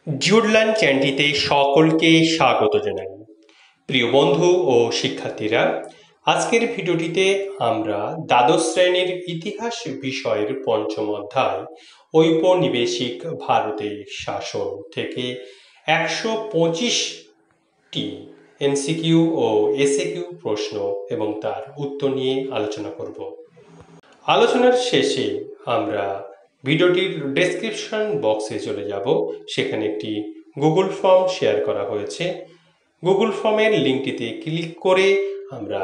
জুডলান চ্যানেলটিতে সকলকে স্বাগত জানাই। প্রিয় বন্ধু ও শিক্ষার্থীরা, আজকের ভিডিওটিতে আমরা দ্বাদশ শ্রেণীর ইতিহাস বিষয়ের পঞ্চম অধ্যায় ঔপনিবেশিক ভারতের শাসন থেকে 125টি এমসিকিউ ও এসএকিউ প্রশ্ন এবং তার উত্তর নিয়ে আলোচনা করব। আলোচনার শেষে আমরা ভিডিওটির ডেসক্রিপশন বক্সে চলে যাব। সেখানে একটি গুগল ফর্ম শেয়ার করা হয়েছে। গুগল ফর্মের লিঙ্কটিতে ক্লিক করে আমরা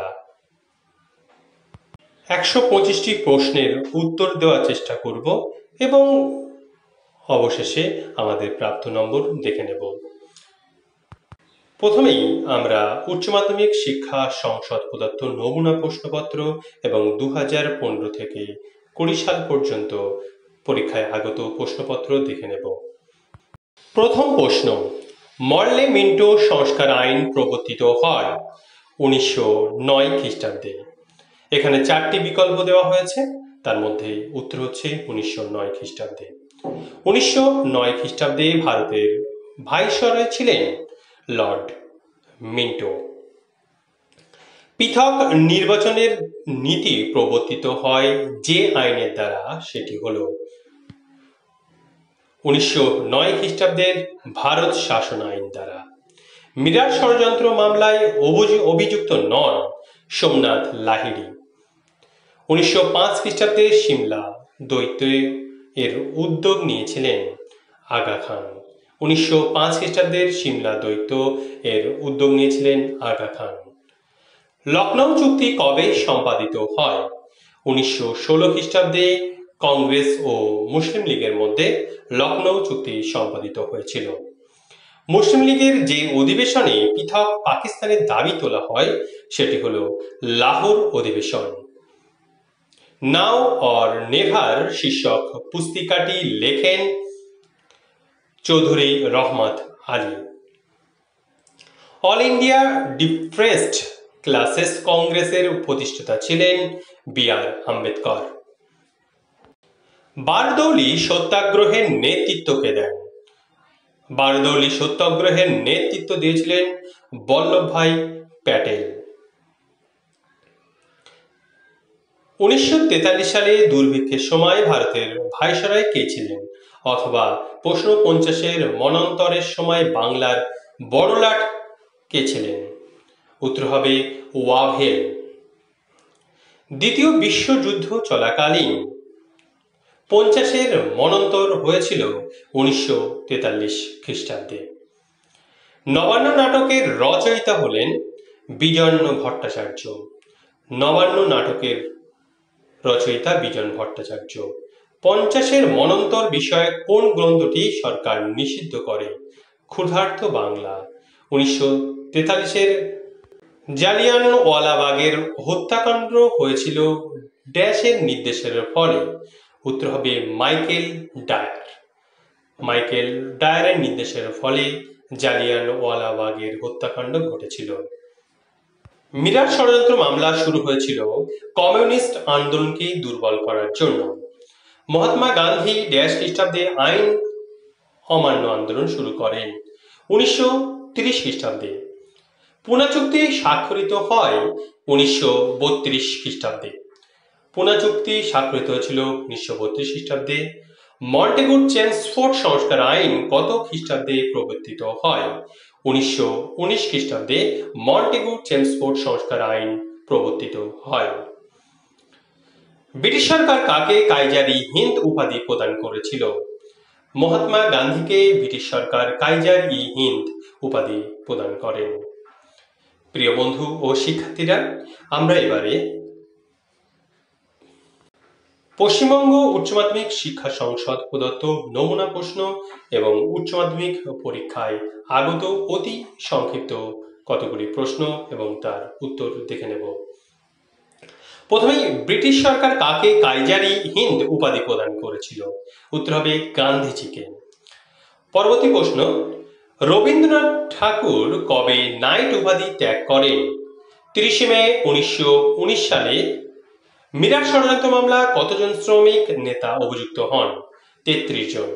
125টি প্রশ্নের উত্তর দেওয়ার চেষ্টা করব এবং অবশেষে আমাদের প্রাপ্ত নম্বর দেখে নেব। প্রথমেই আমরা উচ্চ মাধ্যমিক শিক্ষা সংসদ প্রদত্ত নমুনা প্রশ্নপত্র এবং 2015 থেকে 20 সাল পর্যন্ত পরীক্ষায় আগত প্রশ্নপত্র দেখে নেব। প্রথম প্রশ্ন, মরলে মিন্টো সংস্কার আইন প্রবর্তিত হয় 1909 খ্রিস্টাব্দে। এখানে 4টি বিকল্প দেওয়া হয়েছে, তার মধ্যে উত্তর হচ্ছে 1909 খ্রিস্টাব্দে। 1909 খ্রিস্টাব্দে ভারতের ভাইসরয় ছিলেন লর্ড মিন্টো। পৃথক নির্বাচনের নীতি প্রবর্তিত হয় যে আইনের দ্বারা, সেটি হল 1909 খ্রিস্টাব্দের ভারত শাসন আইন দ্বারা। মিরাট ষড়যন্ত্র মামলায় অভিযুক্ত নন সোমনাথ লাহিড়ী। 1905 খ্রিস্টাব্দে সিমলা দ্বৈত এর উদ্যোগ নিয়েছিলেন আগা খান। 1905 খ্রিস্টাব্দের সিমলা দ্বৈত এর উদ্যোগ নিয়েছিলেন আগা খান। লখনৌ চুক্তি কবে সম্পাদিত হয়? 1916 খ্রিস্টাব্দে কংগ্রেস ও মুসলিম লীগের মধ্যে লখনৌ চুক্তি সম্পাদিত হয়েছিল। মুসলিম লীগের যে অধিবেশনে পৃথক পাকিস্তানের দাবি তোলা হয় সেটি হল লাহোর অধিবেশন। নাও অর নেভার শীর্ষক পুস্তিকাটি লেখেন Chowdhury Rahmat Ali. All India depressed classes কংগ্রেসের প্রতিষ্ঠাতা ছিলেন বি.আর. আম্বেদকর। বারদৌলি সত্যাগ্রহের নেতৃত্ব কে দেন? বারদৌলি সত্যাগ্রহের নেতৃত্ব দিয়েছিলেন বল্লভভাই প্যাটেল। 1943 সালে দুর্ভিক্ষের সময় ভারতের ভাইসরয় কে ছিলেন? অথবা প্রশ্ন 50-এর মন্বন্তরের সময় বাংলার বড়লাট কে ছিলেন? উত্তর হবে ওয়াভেল। দ্বিতীয় বিশ্বযুদ্ধ চলাকালীন 50-এর মন্বন্তর হয়েছিল 1943 খ্রিস্টাব্দে। নবান্ন নাটকের রচয়িতা হলেন বিজন ভট্টাচার্য। নবান্ন নাটকের রচয়িতা বিজন ভট্টাচার্য। 50-এর মন্বন্তর বিষয়ে কোন গ্রন্থটি সরকার নিষিদ্ধ করে? ক্ষুধার্ত বাংলা। 1943-এর জালিয়ানওয়ালাবাগের হত্যাকাণ্ড হয়েছিল ড্যাশের নির্দেশের ফলে? উত্তর হবে মাইকেল ডায়ার। মাইকেল ডায়ারের নির্দেশের ফলে জালিয়ানওয়ালাবাগের হত্যাকাণ্ড ঘটেছিল। মিরাট ষড়যন্ত্র মামলা শুরু হয়েছিল কমিউনিস্ট আন্দোলনকে দুর্বল করার জন্য। মহাত্মা গান্ধী ড্যাশ খ্রিস্টাব্দে আইন অমান্য আন্দোলন শুরু করেন 1930 খ্রিস্টাব্দে। পুনা চুক্তি স্বাক্ষরিত হয় 1932 খ্রিস্টাব্দে। পুনা চুক্তি স্বাক্ষরিত হয়েছিল 1932 খ্রিস্টাব্দে। মন্টেগু চেমসফোর্ড সংস্কার আইন কত খ্রিস্টাব্দে প্রবর্তিত হয়? 1919 খ্রিস্টাব্দে মন্টেগু চেমসফোর্ড সংস্কার আইন প্রবর্তিত হয়। ব্রিটিশ সরকার কাকে কাইজার-ই হিন্দ উপাধি প্রদান করেছিল? মহাত্মা গান্ধীকে ব্রিটিশ সরকার কাইজার-ই হিন্দ উপাধি প্রদান করেন। প্রিয় বন্ধু ও শিক্ষার্থীরা, আমরা এবারে পশ্চিমবঙ্গ উচ্চ মাধ্যমিক শিক্ষা সংসদ প্রদত্ত নমুনা প্রশ্ন এবং উচ্চ মাধ্যমিক পরীক্ষায় আগত অতি সংক্ষিপ্ত কতগুলি প্রশ্ন এবং তার উত্তর দেখে নেব। প্রথমেই, ব্রিটিশ সরকার কাকে কাইজার-ই হিন্দ উপাধি প্রদান করেছিল? উত্তর হবে গান্ধীজিকে। পরবর্তী প্রশ্ন, রবীন্দ্রনাথ ঠাকুর কবে নাইট উপাধি ত্যাগ করেন? 30 মে 1919 সালে। মিরাট ষড়যন্ত্র মামলা কতজন শ্রমিক নেতা অভিযুক্ত হন? 33 জন।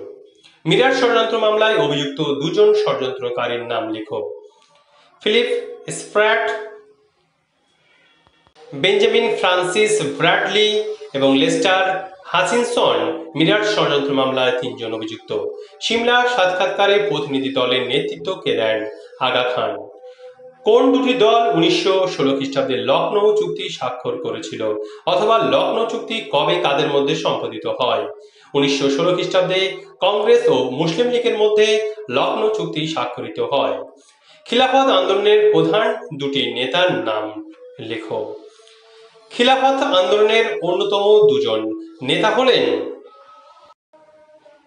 মিরাট ষড়যন্ত্র মামলায় অভিযুক্ত দুজন ষড়যন্ত্রকারীর নাম লিখো। Philip Spratt, Benjamin Francis Bradley এবং লেস্টার হাচিনসন মিরাট ষড়যন্ত্র মামলায় তিনজন অভিযুক্ত। সিমলা সাক্ষাৎকারে প্রতিনিধি দলের নেতৃত্ব কে দেন? আগা খান। কোন দুটি দল 1916 খ্রিস্টাব্দে লখনৌ চুক্তি স্বাক্ষর করেছিল, অথবা লখনৌ চুক্তি কবে কাদের মধ্যে সম্পাদিত হয়? 1916 খ্রিস্টাব্দে কংগ্রেস ও মুসলিম লীগের মধ্যে লখনৌ চুক্তি স্বাক্ষরিত হয়। খিলাফত আন্দোলনের প্রধান দুটি নেতার নাম লেখো। খিলাফত আন্দোলনের অন্যতম দুজন নেতা হলেন।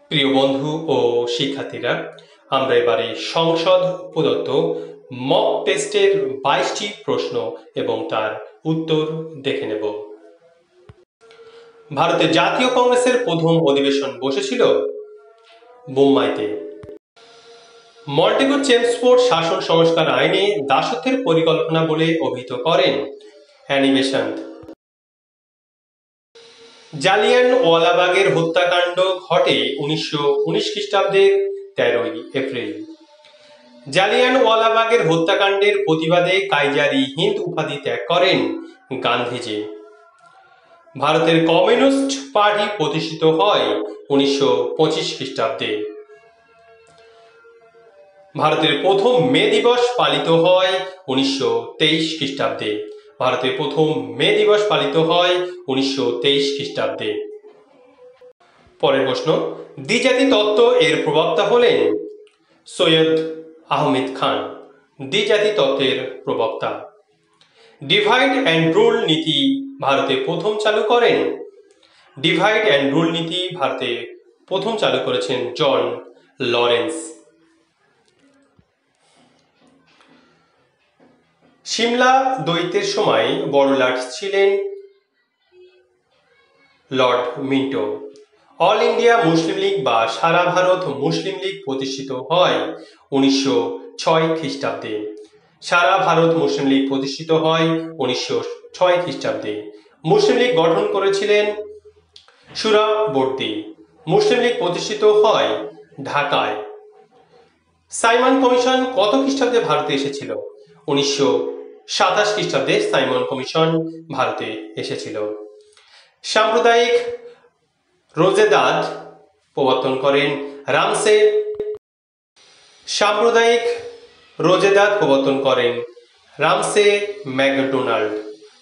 প্রিয় বন্ধু ও শিক্ষার্থীরা, আমরা এবারে সংসদ প্রদত্ত মক টেস্টের 22টি প্রশ্ন এবং তার উত্তর দেখে নেব। ভারতের জাতীয় কংগ্রেসের প্রথম অধিবেশন বসেছিল বোম্বাইতে। মন্টেগু চেমস্ফোর্ড শাসন সংস্কার আইনে দাসত্বের পরিকল্পনা বলে অভিহিত করেন অ্যানি বেসান্ত। জালিয়ানওয়ালাবাগের হত্যাকাণ্ড ঘটে 1919 খ্রিস্টাব্দের 13 এপ্রিল। জালিয়ানওয়ালাবাগের হত্যাকাণ্ডের প্রতিবাদে কাইজার-ই হিন্দ উপাধি ত্যাগ করেন গান্ধীজি। ভারতের কমিউনিস্ট পার্টি প্রতিষ্ঠিত হয় 1925 খ্রিস্টাব্দে। ভারতের প্রথম মে দিবস পালিত হয় 1923 খ্রিস্টাব্দে। ভারতের প্রথম মে দিবস পালিত হয় 1923 খ্রিস্টাব্দে। পরের প্রশ্ন, দ্বিজাতি তত্ত্ব এর প্রবক্তা হলেন সৈয়দ আহমেদ খান। দ্বিজাতি তত্ত্বের প্রবক্তা। ডিভাইড অ্যান্ড রুল নীতি ভারতে প্রথম চালু করেন। ডিভাইড অ্যান্ড রুল নীতি ভারতে প্রথম চালু করেছেন জন লরেন্স। সিমলা দ্বৈতের সময় বড়লাট ছিলেন Lord Minto. All India Muslim League বা সারা ভারত মুসলিম লীগ প্রতিষ্ঠিত হয় 1906 খ্রিস্টাব্দে। সারা ভারত মুসলিম লীগ প্রতিষ্ঠিত হয় 1906 খ্রিস্টাব্দে। মুসলিম লীগ গঠন করেছিলেন সুহরাবর্দী। মুসলিম লীগ প্রতিষ্ঠিত হয় ঢাকায়। সাইমন কমিশন কত খ্রিস্টাব্দে ভারতে এসেছিল? 1927 খ্রিস্টাব্দে সাইমন কমিশন ভারতে এসেছিল। সাম্প্রদায়িক রোজেদাদ প্রবর্তন করেন রামসে। সাম্প্রদায়িক রোজেদাদ প্রবর্তন করেন রামসে ম্যাকডোনাল্ড।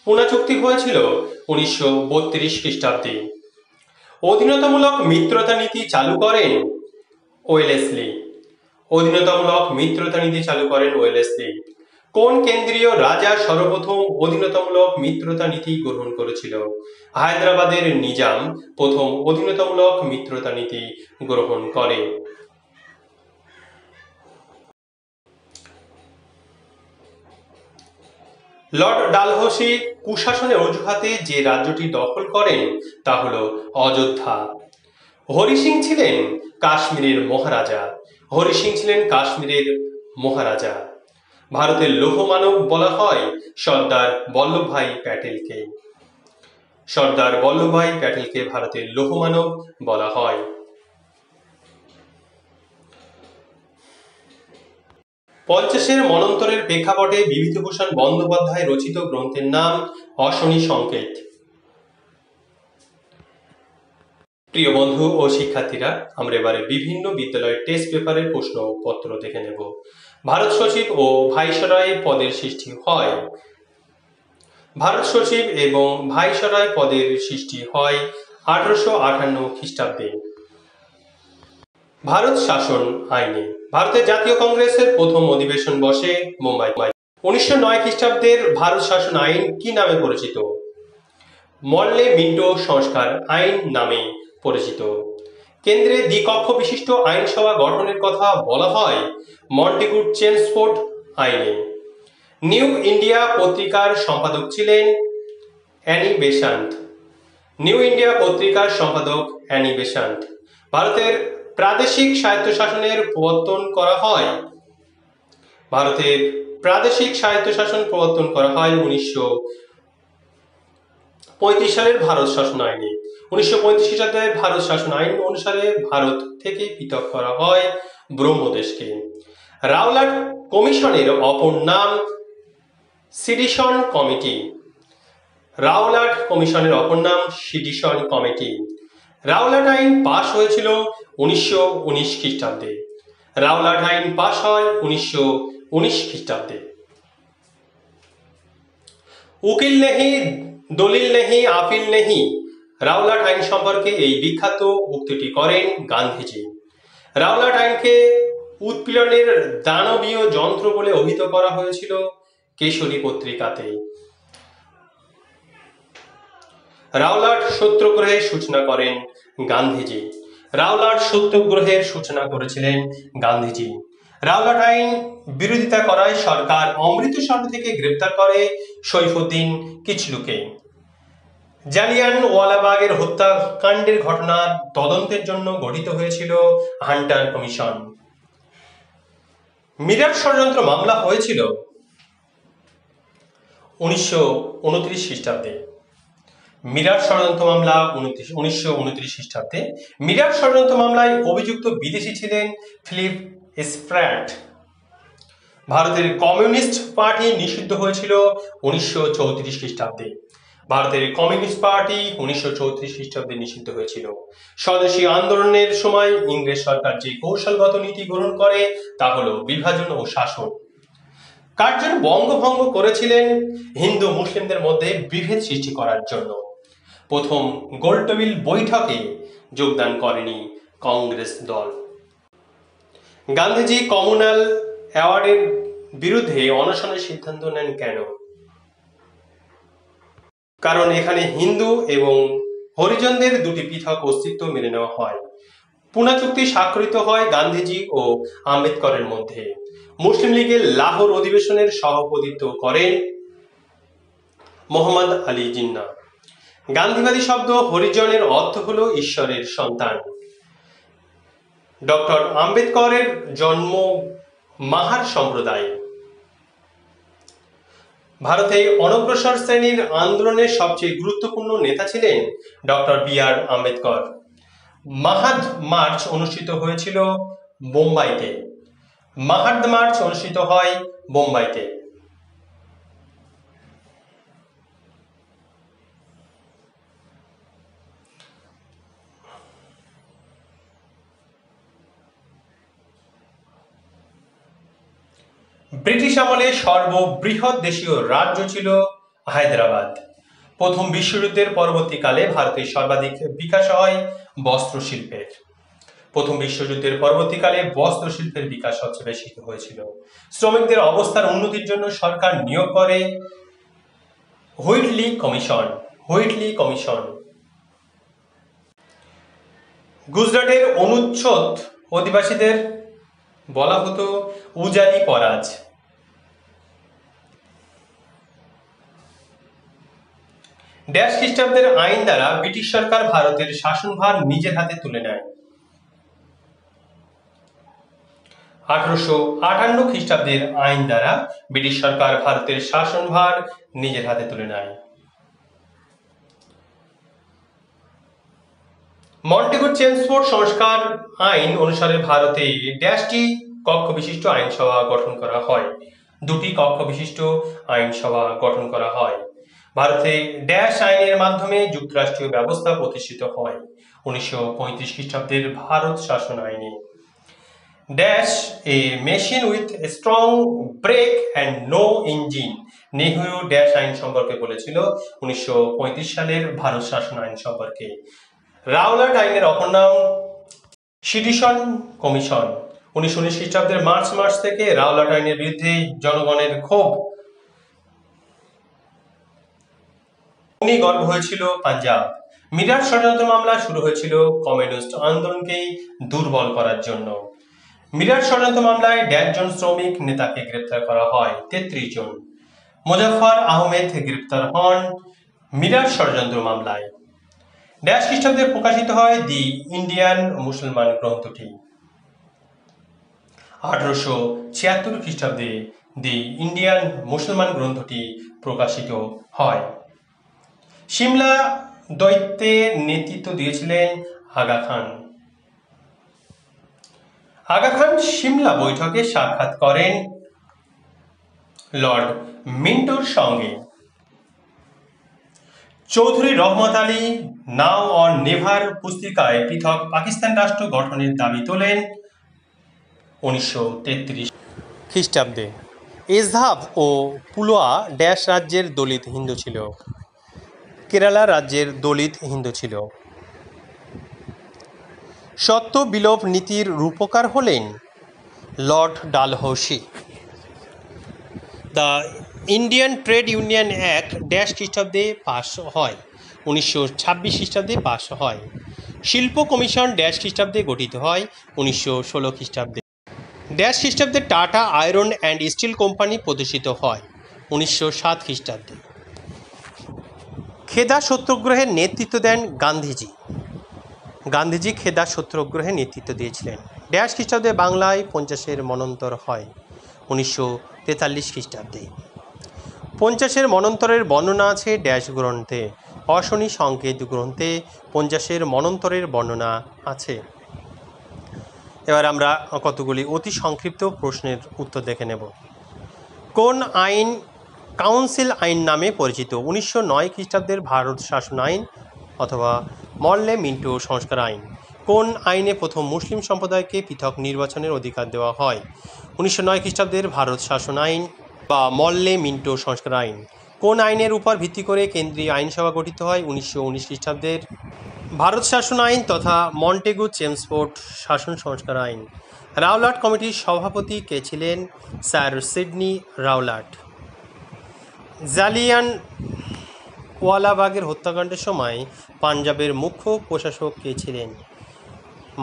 পুনা চুক্তি হয়েছিল 1932 খ্রিস্টাব্দে। অধীনতামূলক মিত্রতা নীতি চালু করেন ওয়েলেসলি। অধীনতামূলক মিত্রতা নীতি চালু করেন ওয়েলেসলি। কোন কেন্দ্রীয় রাজা সর্বপ্রথম অধীনতামূলক মিত্রতা নীতি গ্রহণ করেছিল? হায়দ্রাবাদের নিজাম প্রথম অধীনতামূলক মিত্রতা নীতি গ্রহণ করে। লর্ড ডালহৌসি কুশাসনের অজুহাতে যে রাজ্যটি দখল করেন তা হল অযোধ্যা। হরি সিং ছিলেন কাশ্মীরের মহারাজা। হরি সিং ছিলেন কাশ্মীরের মহারাজা। ভারতের লৌহমানব বলা হয় সর্দার বল্লভভাই প্যাটেলকে। সর্দার বল্লভভাই প্যাটেলকে ভারতের লৌহমানব বলা হয়। পঞ্চাশের মন্বন্তরের প্রেক্ষাপটে বিভূতিভূষণ বন্দ্যোপাধ্যায় রচিত গ্রন্থের নাম অশনি সংকেত। প্রিয় বন্ধু ও শিক্ষার্থীরা, আমরা এবারে বিভিন্ন বিদ্যালয়ের টেস্ট পেপারের প্রশ্নপত্র দেখে নেব। ভারত সচিব ও ভাইসরয় পদের সৃষ্টি হয়। ভারত সচিব এবং ভাইসরয় পদের সৃষ্টি হয় 1858 খ্রিস্টাব্দে। ভারত শাসন আইনে ভারতের জাতীয় কংগ্রেসের প্রথম অধিবেশন বসে মুম্বাই। 1909 খ্রিস্টাব্দের ভারত শাসন আইন কি নামে পরিচিত? মরলে মিন্টো সংস্কার আইন নামে পরিচিত। কেন্দ্রে দ্বিকক্ষ বিশিষ্ট আইনসভা গঠনের কথা বলা হয় মন্টেগু চেমস্ফোর্ড আইনে। নিউ ইন্ডিয়া পত্রিকার সম্পাদক ছিলেন অ্যানি বেসান্ত। নিউ ইন্ডিয়া পত্রিকার সম্পাদক অ্যানি বেসান্ত। ভারতের প্রাদেশিক স্বায়ত্তশাসনের প্রবর্তন করা হয়। ভারতের প্রাদেশিক স্বায়ত্তশাসন প্রবর্তন করা হয় 1935 সালের ভারত শাসন আইনে। 1935 খ্রিস্টাব্দে ভারত শাসন আইন অনুসারে ভারত থেকে পৃথক করা হয় ব্রহ্মদেশকে। রাওলাট কমিশনের অপর নাম সিডিশন কমিটি। রাওলাট কমিশনের অপর নাম সিডিশন কমিটি। রাওলাট আইন পাশ হয়েছিল 1919 খ্রিস্টাব্দে। রাওলাট আইন পাশ হয় 1919 খ্রিস্টাব্দে। উকিল নেহি, দলিল নেহি, আপিল নেহি, রাওলাট আইন সম্পর্কে এই বিখ্যাত উক্তিটি করেন গান্ধীজি। রাওলাট আইনকে উৎপীড়নের দানবীয় যন্ত্র বলে অভিহিত করা হয়েছিল কেশরী পত্রিকাতে। রাওলাট সত্যাগ্রহের সূচনা করেন গান্ধীজি। রাওলাট সত্যাগ্রহের সূচনা করেছিলেন গান্ধীজি। রাওলাট আইন বিরোধিতা করায় সরকার অমৃতসর থেকে গ্রেপ্তার করে সৈফুদ্দিন কিচলুকে। জালিয়ানওয়ালাবাগের হত্যাকাণ্ডের ঘটনার তদন্তের জন্য গঠিত হয়েছিল হান্টার কমিশন। মিরাট ষড়যন্ত্র মামলা হয়েছিল 1929 খ্রিস্টাব্দে। মিরাট ষড়যন্ত্র মামলা 1929 খ্রিস্টাব্দে। মিরাট ষড়যন্ত্র মামলায় অভিযুক্ত বিদেশি ছিলেন ফিলিপ স্প্র্যাট। ভারতের কমিউনিস্ট পার্টি নিষিদ্ধ হয়েছিল 1934 খ্রিস্টাব্দে। ভারতের কমিউনিস্ট পার্টি 1934 খ্রিস্টাব্দে নিষিদ্ধ হয়েছিল। স্বদেশী আন্দোলনের সময় ইংরেজ সরকার যে কৌশলগত নীতি গ্রহণ করে তা হলো বিভাজন ও শাসন। কার্জন বঙ্গভঙ্গ করেছিলেন হিন্দু মুসলিমদের মধ্যে বিভেদ সৃষ্টি করার জন্য। প্রথম গোলটেবিল বৈঠকে যোগদান করেনি কংগ্রেস দল। গান্ধীজি কমিউনাল অ্যাওয়ার্ডের বিরুদ্ধে অনশনের সিদ্ধান্ত নেন কেন? কারণ এখানে হিন্দু এবং হরিজনদের দুটি পৃথক অস্তিত্ব মেনে নেওয়া হয়। পুনা চুক্তি স্বাক্ষরিত হয় গান্ধীজি ও আম্বেদকরের মধ্যে। মুসলিম লীগের লাহোর অধিবেশনের সভাপতিত্ব করেন মোহাম্মদ আলী জিন্না। গান্ধীবাদী শব্দ হরিজনের অর্থ হলো ঈশ্বরের সন্তান। ডক্টর আম্বেদকরের জন্ম মাহার সম্প্রদায়। ভারতে অনগ্রসর শ্রেণীর আন্দোলনের সবচেয়ে গুরুত্বপূর্ণ নেতা ছিলেন doctor B.R.. Ambedkar. Mahad March অনুষ্ঠিত হয়েছিল বোম্বাইতে। মাহাদ মার্চ অনুষ্ঠিত হয় বোম্বাইতে। ব্রিটিশ আমলে সর্ববৃহৎ দেশীয় রাজ্য ছিল হায়দ্রাবাদ। প্রথম বিশ্বযুদ্ধের পরবর্তীকালে ভারতের সর্বাধিক বিকাশ হয় বস্ত্র শিল্পের। প্রথম বিশ্বযুদ্ধের পরবর্তীকালে বস্ত্র শিল্পের বিকাশ সবচেয়ে বেশি হয়েছিল। শ্রমিকদের অবস্থার উন্নতির জন্য সরকার নিয়োগ করে হুইটলি কমিশন। Whitley commission. গুজরাটের অনুচ্ছেদ অধিবাসীদের বলা হতো উজালি পরাজ। ড্যাশ খ্রিস্টাব্দের আইন দ্বারা ব্রিটিশ সরকার ভারতের শাসনভার নিজের হাতে তুলে নেয়। 1858 খ্রিস্টাব্দের আইন দ্বারা ব্রিটিশ সরকার ভারতের শাসনভার নিজের হাতে তুলে নেয়। মন্টেগু চেমসফোর্ড সংস্কার আইন অনুসারে ভারতে ড্যাশটি কক্ষ বিশিষ্ট আইনসভা গঠন করা হয়। দুটি কক্ষ বিশিষ্ট আইনসভা গঠন করা হয়। ভারতে ড্যাশ আইনের মাধ্যমে যুক্তরাষ্ট্রীয় ব্যবস্থা প্রতিষ্ঠিত হয় 1935 খ্রিস্টাব্দের ভারত শাসন আইনে। Dash a machine with strong brake and no engine. Nehru dash আইন সম্পর্কে বলেছিল 1935 সালের ভারত শাসন আইন সম্পর্কে। রাওলাট আইনের অপর নাম সিডিশন কমিশন। 1919 খ্রিস্টাব্দের মার্চ মাস থেকে রাওলাট আইনের বিরুদ্ধে জনগণের ক্ষোভ গর্ব হয়েছিল পাঞ্জাব। মিরাট ষড়যন্ত্র মামলা শুরু হয়েছিল কমিউনিস্ট আন্দোলনকে দুর্বল করার জন্য। মিরাট ষড়যন্ত্র মামলায় 1.5 জন শ্রমিক নেতাকে গ্রেপ্তার করা হয়। 33 জন। মুজাফফর আহমেদ গ্রেপ্তার হন মিরাট ষড়যন্ত্র মামলায়। ড্যাশ খ্রিস্টাব্দে প্রকাশিত হয় দি ইন্ডিয়ান মুসলমান গ্রন্থটি। 1876 খ্রিস্টাব্দে দি ইন্ডিয়ান মুসলমান গ্রন্থটি প্রকাশিত হয়। সিমলা দৈত্যে নেতৃত্ব দিয়েছিলেন আগা খান। আগা খান সিমলা বৈঠকে সাক্ষাৎ করেন লর্ড মিন্টোর সঙ্গে। চৌধুরী রহমত আলী নাও অর নেভার পুস্তিকায় পৃথক পাকিস্তান রাষ্ট্র গঠনের দাবি তোলেন 1933 খ্রিস্টাব্দে। এজহাব ও পুলোয়া ড্যাশ রাজ্যের দলিত হিন্দু ছিল। কেরালা রাজ্যের দলিত হিন্দু ছিল। সত্য বিলোপ নীতির রূপকার হলেন Lord Dalhousie. The Indian trade union act dash খ্রিস্টাব্দে পাশ হয়, 1926 খ্রিস্টাব্দে পাশ হয়। শিল্প কমিশন ড্যাশ খ্রিস্টাব্দে গঠিত হয়, 1916 খ্রিস্টাব্দে। ড্যাশ খ্রিস্টাব্দে tata iron and steel company প্রতিষ্ঠিত হয়, 1907 খ্রিস্টাব্দে। খেদা সত্যাগ্রহের নেতৃত্ব দেন গান্ধীজি। গান্ধীজি খেদা সত্যাগ্রহের নেতৃত্ব দিয়েছিলেন। ড্যাশ খ্রিস্টাব্দে বাংলায় 50-এর মন্বন্তর হয়, 1943 খ্রিস্টাব্দে। 50-এর মন্বন্তরের বর্ণনা আছে ড্যাশ গ্রন্থে। অশনি সংকেত গ্রন্থে 50-এর মন্বন্তরের বর্ণনা আছে। এবার আমরা কতগুলি অতি সংক্ষিপ্ত প্রশ্নের উত্তর দেখে নেব। কোন আইন কাউন্সিল আইন নামে পরিচিত? 1909 খ্রিস্টাব্দের ভারত শাসন আইন অথবা মল্লে মিন্টো সংস্কার আইন। কোন আইনে প্রথম মুসলিম সম্প্রদায়কে পৃথক নির্বাচনের অধিকার দেওয়া হয়? 1909 খ্রিস্টাব্দের ভারত শাসন আইন বা মল্লে মিন্টো সংস্কার আইন। কোন আইনের উপর ভিত্তি করে কেন্দ্রীয় আইনসভা গঠিত হয়? 1919 খ্রিস্টাব্দের ভারত শাসন আইন তথা মন্টেগু চেমসফোর্ড শাসন সংস্কার আইন। রাওলাট কমিটির সভাপতি কে ছিলেন? Sir Sidney Rowlatt. জালিয়ানওয়ালাবাগের হত্যাকাণ্ডের সময় পাঞ্জাবের মুখ্য প্রশাসক কে ছিলেন?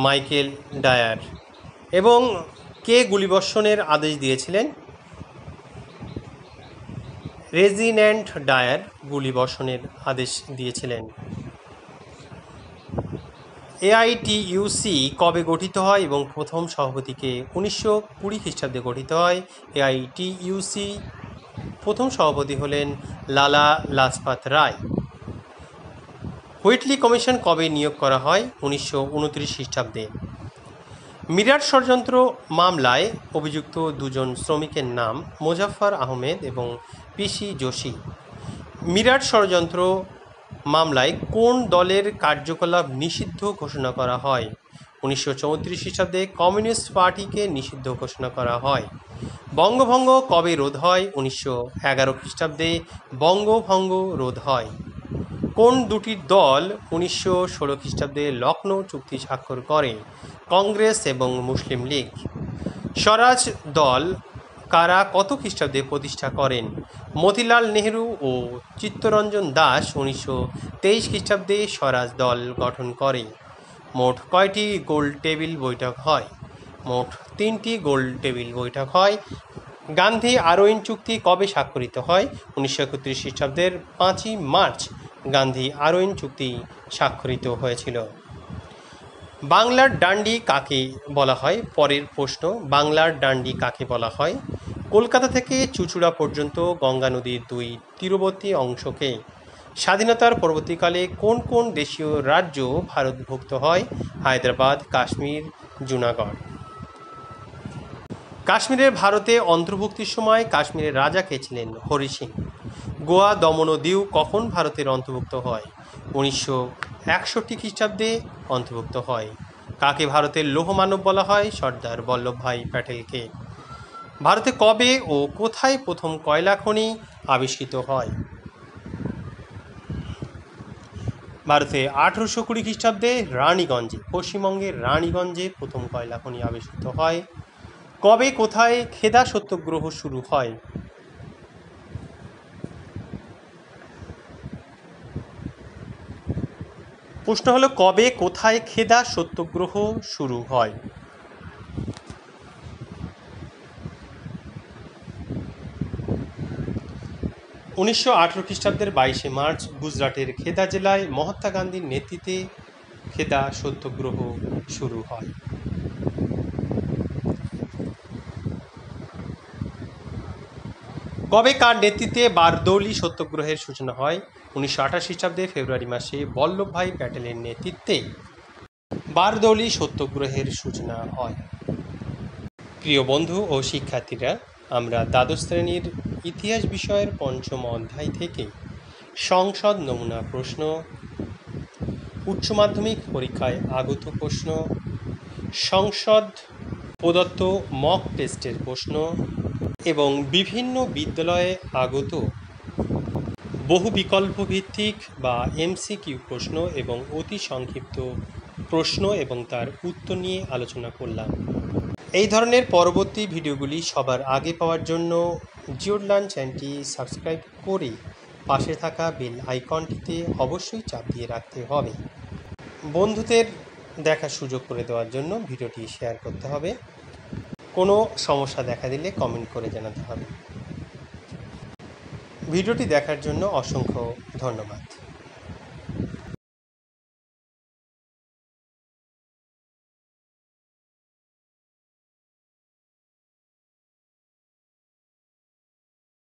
Michael Dyer. এবং কে গুলিবর্ষণের আদেশ দিয়েছিলেন? রেজিন্যান্ট ডায়ার গুলিবর্ষণের আদেশ দিয়েছিলেন। এআইটিইউসি কবে গঠিত হয় এবং প্রথম সভাপতিকে? 1920 খ্রিস্টাব্দে গঠিত হয়। এআইটিইউসি প্রথম সভাপতি হলেন লালা লাজপত রায়। হুইটলি কমিশন কবে নিয়োগ করা হয়? 1929 খ্রিস্টাব্দে। মিরাট ষড়যন্ত্র মামলায় অভিযুক্ত দুজন শ্রমিকের নাম মোজাফফর আহমেদ এবং পিসি যোশী। মিরাট ষড়যন্ত্র মামলায় কোন দলের কার্যকলাপ নিষিদ্ধ ঘোষণা করা হয়? 1934 খ্রিস্টাব্দে কমিউনিস্ট পার্টিকে নিষিদ্ধ ঘোষণা করা হয়। বঙ্গভঙ্গ কবে রোধ হয়? 1911 খ্রিস্টাব্দে বঙ্গভঙ্গ রোধ হয়। কোন দুটি দল 1916 খ্রিস্টাব্দে লখনৌ চুক্তি স্বাক্ষর করে? কংগ্রেস এবং মুসলিম লীগ। স্বরাজ দল কারা কত খ্রিস্টাব্দে প্রতিষ্ঠা করেন? মতিলাল নেহেরু ও চিত্তরঞ্জন দাস 1923 খ্রিস্টাব্দে স্বরাজ দল গঠন করে। মোট কয়টি গোল টেবিল বৈঠক হয়? মোট 3টি গোল টেবিল বৈঠক হয়। গান্ধী আরোইন চুক্তি কবে স্বাক্ষরিত হয়? 1931 খ্রিস্টাব্দের 5ই মার্চ গান্ধী আরোইন চুক্তি স্বাক্ষরিত হয়েছিল। বাংলার ডান্ডি কাকে বলা হয়? পরের প্রশ্ন, বাংলার ডান্ডি কাকে বলা হয়? কলকাতা থেকে চুঁচুড়া পর্যন্ত গঙ্গা নদীর 2 তীরবর্তী অংশকে স্বাধীনতার পরবর্তীকালে কোন কোন দেশীয় রাজ্য ভারতভুক্ত হয়? হায়দ্রাবাদ, কাশ্মীর, জুনাগড়। কাশ্মীরের ভারতে অন্তর্ভুক্তির সময় কাশ্মীরের রাজা কে ছিলেন? হরি সিং। গোয়া, দমন ও দিউ কখন ভারতের অন্তর্ভুক্ত হয়? 1961 খ্রিস্টাব্দে অন্তর্ভুক্ত হয়। কাকে ভারতের লৌহমানব বলা হয়? সর্দার বল্লভভাই প্যাটেলকে। ভারতে কবে ও কোথায় প্রথম কয়লা খনি আবিষ্কৃত হয়? ভারতে 1820 খ্রিস্টাব্দে রানীগঞ্জে, পশ্চিমবঙ্গের রানীগঞ্জে প্রথম কয়লা খনি আবিষ্কৃত হয়। কবে কোথায় খেদা সত্যাগ্রহ শুরু হয়? প্রশ্ন হলো কবে কোথায় খেদা সত্যাগ্রহ শুরু হয়? 1918 খ্রিস্টাব্দের 22শে মার্চ গুজরাটের খেদা জেলায় মহাত্মা গান্ধীর নেতৃত্বে খেদা সত্যাগ্রহ শুরু হয়। কবে কার নেতৃত্বে বারদৌলি সত্যাগ্রহের সূচনা হয়? 1928 খ্রিস্টাব্দে ফেব্রুয়ারি মাসে বল্লভভাই প্যাটেলের নেতৃত্বে বারদৌলি সত্যাগ্রহের সূচনা হয়। প্রিয় বন্ধু ও শিক্ষার্থীরা, আমরা দ্বাদশ শ্রেণীর ইতিহাস বিষয়ের পঞ্চম অধ্যায় থেকে সংসদ নমুনা প্রশ্ন, উচ্চ মাধ্যমিক পরীক্ষায় আগত প্রশ্ন, সংসদ প্রদত্ত মক টেস্টের প্রশ্ন এবং বিভিন্ন বিদ্যালয়ে আগত বহু বিকল্প ভিত্তিক বা এমসিকিউ প্রশ্ন এবং অতি সংক্ষিপ্ত প্রশ্ন এবং তার উত্তর নিয়ে আলোচনা করলাম। এই ধরনের পরবর্তী ভিডিওগুলি সবার আগে পাওয়ার জন্য জিওড লার্ন চ্যানেলটি সাবস্ক্রাইব করে পাশে থাকা বেল আইকনটিতে অবশ্যই চাপ দিয়ে রাখতে হবে। বন্ধুদের দেখার সুযোগ করে দেওয়ার জন্য ভিডিওটি শেয়ার করতে হবে। কোনো সমস্যা দেখা দিলে কমেন্ট করে জানাতে হবে। ভিডিওটি দেখার জন্য অসংখ্য ধন্যবাদ।